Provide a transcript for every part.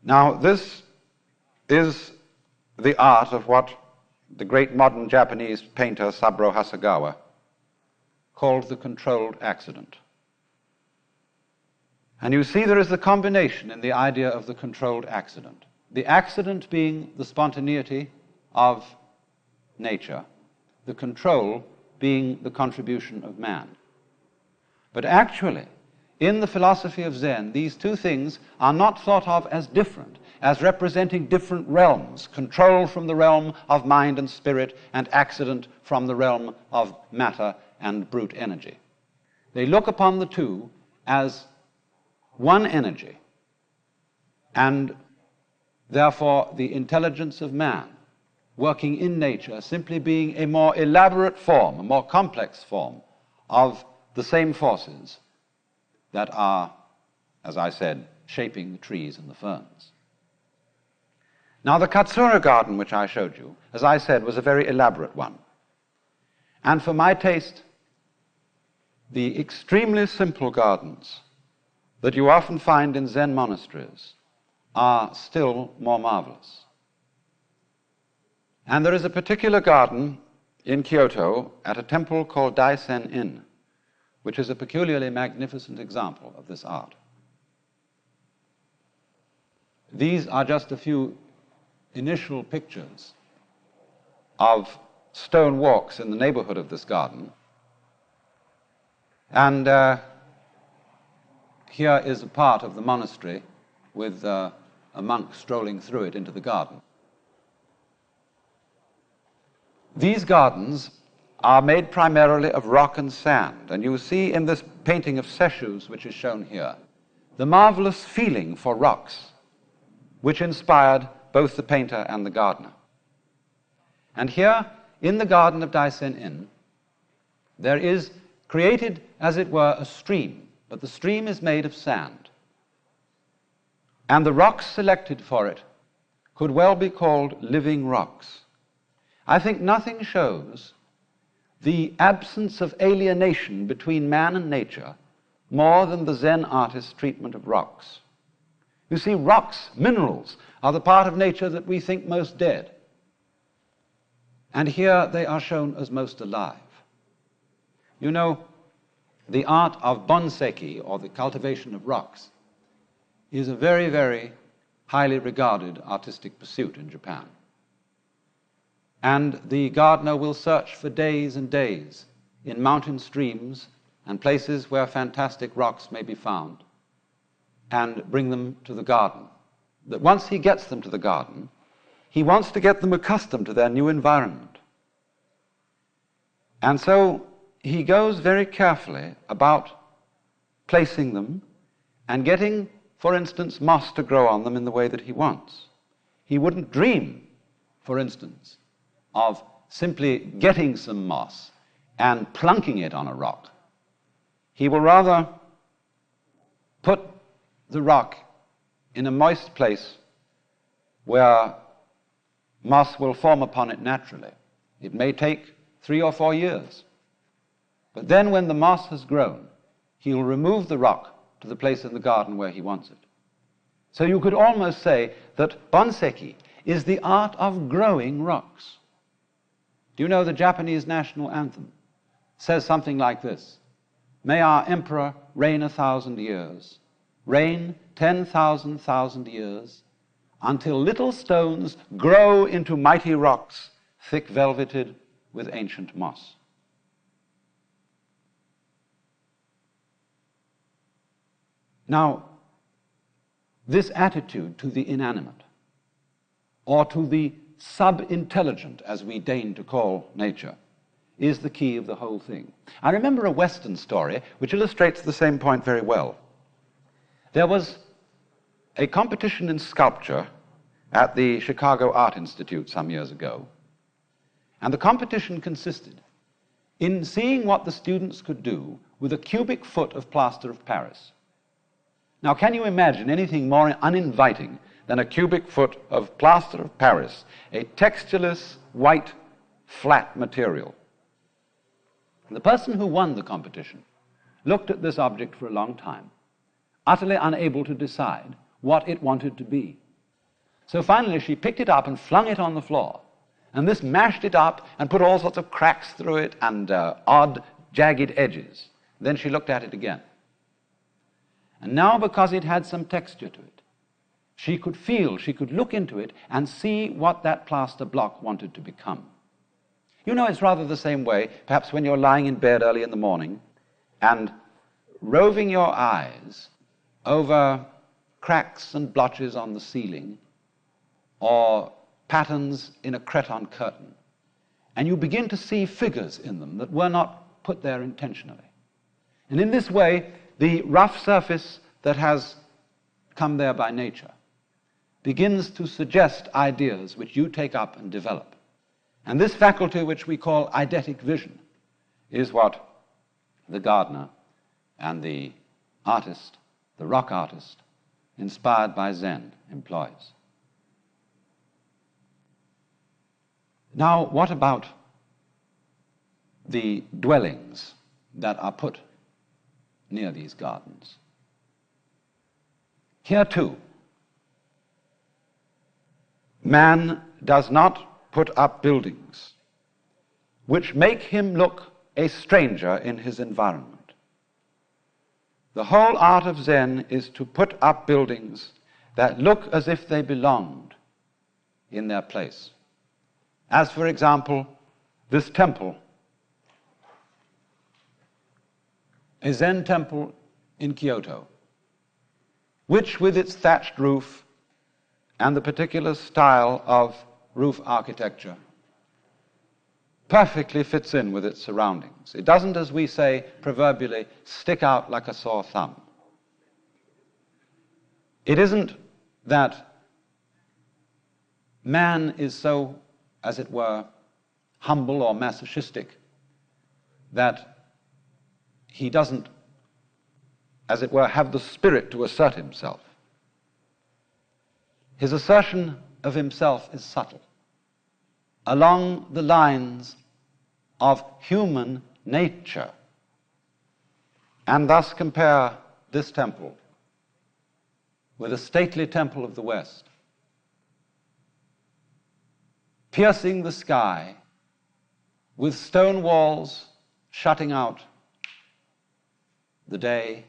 Now, this is the art of what the great modern Japanese painter Saburo Hasegawa called the controlled accident. And you see there is the combination in the idea of the controlled accident. The accident being the spontaneity of nature, the control being the contribution of man. But actually, in the philosophy of Zen, these two things are not thought of as different, as representing different realms, control from the realm of mind and spirit, and accident from the realm of matter and brute energy. They look upon the two as one energy, and therefore the intelligence of man working in nature simply being a more elaborate form, a more complex form of the same forces that are, as I said, shaping the trees and the ferns. Now, the Katsura garden, which I showed you, as I said, was a very elaborate one. And for my taste, the extremely simple gardens that you often find in Zen monasteries are still more marvelous. And there is a particular garden in Kyoto at a temple called Daisen-in, which is a peculiarly magnificent example of this art. These are just a few initial pictures of stone walks in the neighborhood of this garden. And here is a part of the monastery with a monk strolling through it into the garden. These gardens are made primarily of rock and sand, and you see in this painting of Sesshu's, which is shown here, the marvelous feeling for rocks, which inspired both the painter and the gardener. And here, in the garden of Daisen-in, there is created, as it were, a stream, but the stream is made of sand. And the rocks selected for it could well be called living rocks. I think nothing shows the absence of alienation between man and nature more than the Zen artist's treatment of rocks. You see, rocks, minerals, are the part of nature that we think most dead. And here they are shown as most alive. You know, the art of bonsai, or the cultivation of rocks, is a very, very highly regarded artistic pursuit in Japan. And the gardener will search for days and days in mountain streams and places where fantastic rocks may be found and bring them to the garden. That once he gets them to the garden, he wants to get them accustomed to their new environment. And so he goes very carefully about placing them and getting, for instance, moss to grow on them in the way that he wants. He wouldn't dream, for instance, of simply getting some moss and plunking it on a rock. He will rather put the rock in a moist place where moss will form upon it naturally. It may take 3 or 4 years. But then when the moss has grown, he will remove the rock to the place in the garden where he wants it. So you could almost say that bonsai is the art of growing rocks. Do you know the Japanese national anthem says something like this: "May our emperor reign 1,000 years, reign 10,000 years, until little stones grow into mighty rocks, thick velveted with ancient moss." Now, this attitude to the inanimate, or to the sub-intelligent, as we deign to call nature, is the key of the whole thing. I remember a Western story which illustrates the same point very well. There was a competition in sculpture at the Chicago Art Institute some years ago, and the competition consisted in seeing what the students could do with a cubic foot of plaster of Paris. Now, can you imagine anything more uninviting than a cubic foot of plaster of Paris, a textureless, white, flat material? And the person who won the competition looked at this object for a long time, utterly unable to decide what it wanted to be. So finally she picked it up and flung it on the floor. And this mashed it up and put all sorts of cracks through it and odd, jagged edges. Then she looked at it again. And now, because it had some texture to it, she could look into it and see what that plaster block wanted to become. You know, it's rather the same way, perhaps when you're lying in bed early in the morning and roving your eyes over cracks and blotches on the ceiling or patterns in a cretonne curtain, and you begin to see figures in them that were not put there intentionally. And in this way, the rough surface that has come there by nature begins to suggest ideas which you take up and develop. And this faculty, which we call eidetic vision, is what the gardener and the artist, the rock artist, inspired by Zen, employs. Now, what about the dwellings that are put near these gardens? Here, too, man does not put up buildings which make him look a stranger in his environment. The whole art of Zen is to put up buildings that look as if they belonged in their place. As, for example, this temple, a Zen temple in Kyoto, which with its thatched roof and the particular style of roof architecture perfectly fits in with its surroundings. It doesn't, as we say proverbially, stick out like a sore thumb. It isn't that man is so, as it were, humble or masochistic that he doesn't, as it were, have the spirit to assert himself. His assertion of himself is subtle, along the lines of human nature, and thus compare this temple with a stately temple of the West, piercing the sky with stone walls shutting out the day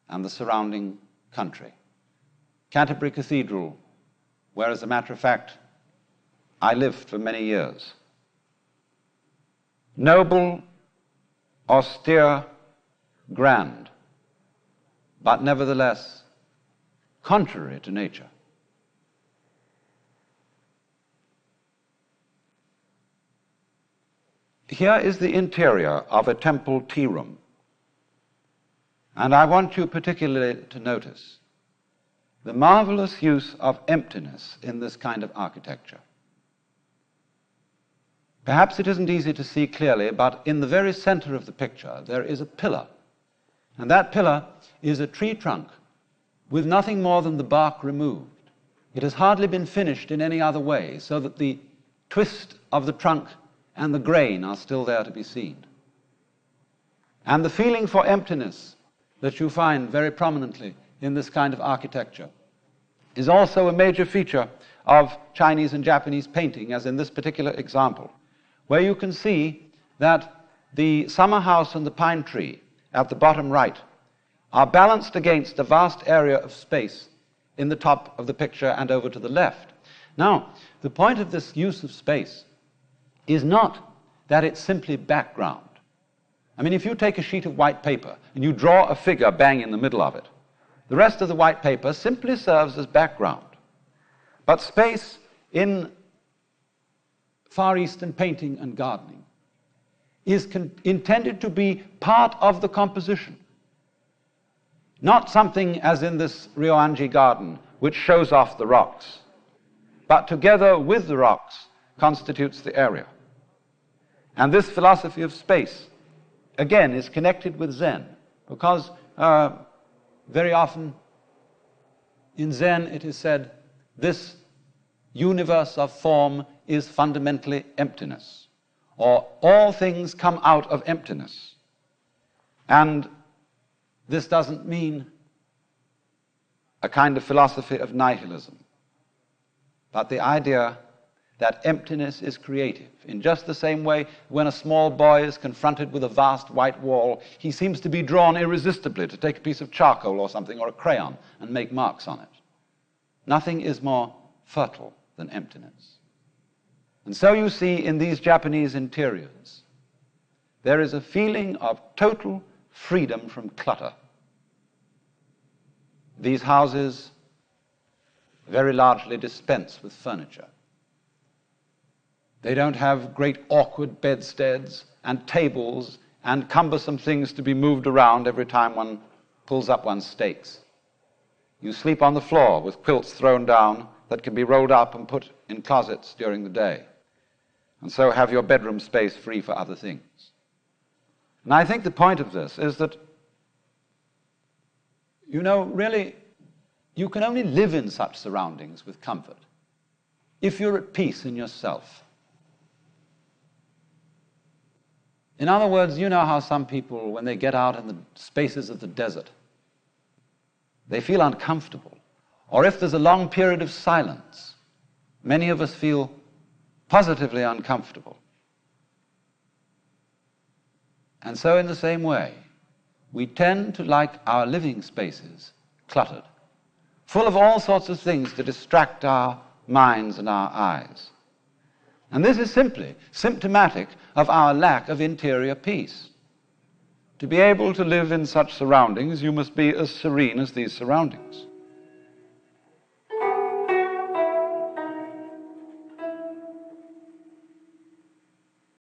and the surrounding country. Canterbury Cathedral, where, as a matter of fact, I lived for many years. Noble, austere, grand, but nevertheless contrary to nature. Here is the interior of a temple tea room, and I want you particularly to notice the marvelous use of emptiness in this kind of architecture. Perhaps it isn't easy to see clearly, but in the very center of the picture there is a pillar, and that pillar is a tree trunk with nothing more than the bark removed. It has hardly been finished in any other way, so that the twist of the trunk and the grain are still there to be seen. And the feeling for emptiness that you find very prominently in this kind of architecture is also a major feature of Chinese and Japanese painting, as in this particular example, where you can see that the summer house and the pine tree at the bottom right are balanced against a vast area of space in the top of the picture and over to the left. Now, the point of this use of space is not that it's simply background. I mean, if you take a sheet of white paper and you draw a figure bang in the middle of it, the rest of the white paper simply serves as background. But space in Far Eastern painting and gardening is intended to be part of the composition. Not something as in this Ryoanji garden, which shows off the rocks, but together with the rocks constitutes the area. And this philosophy of space, again, is connected with Zen, because very often in Zen it is said, this universe of form is fundamentally emptiness, or all things come out of emptiness. And this doesn't mean a kind of philosophy of nihilism. but the idea that emptiness is creative. In just the same way, when a small boy is confronted with a vast white wall, he seems to be drawn irresistibly to take a piece of charcoal or something, or a crayon, and make marks on it. Nothing is more fertile than emptiness. And so you see in these Japanese interiors, there is a feeling of total freedom from clutter. These houses very largely dispense with furniture. They don't have great awkward bedsteads and tables and cumbersome things to be moved around every time one pulls up one's stakes. You sleep on the floor with quilts thrown down that can be rolled up and put in closets during the day, and so have your bedroom space free for other things. And I think the point of this is that, really, you can only live in such surroundings with comfort if you're at peace in yourself. In other words, you know how some people, when they get out in the spaces of the desert, they feel uncomfortable. Or if there's a long period of silence, many of us feel positively uncomfortable. And so in the same way, we tend to like our living spaces cluttered, full of all sorts of things to distract our minds and our eyes. And this is simply symptomatic of our lack of interior peace. To be able to live in such surroundings, you must be as serene as these surroundings.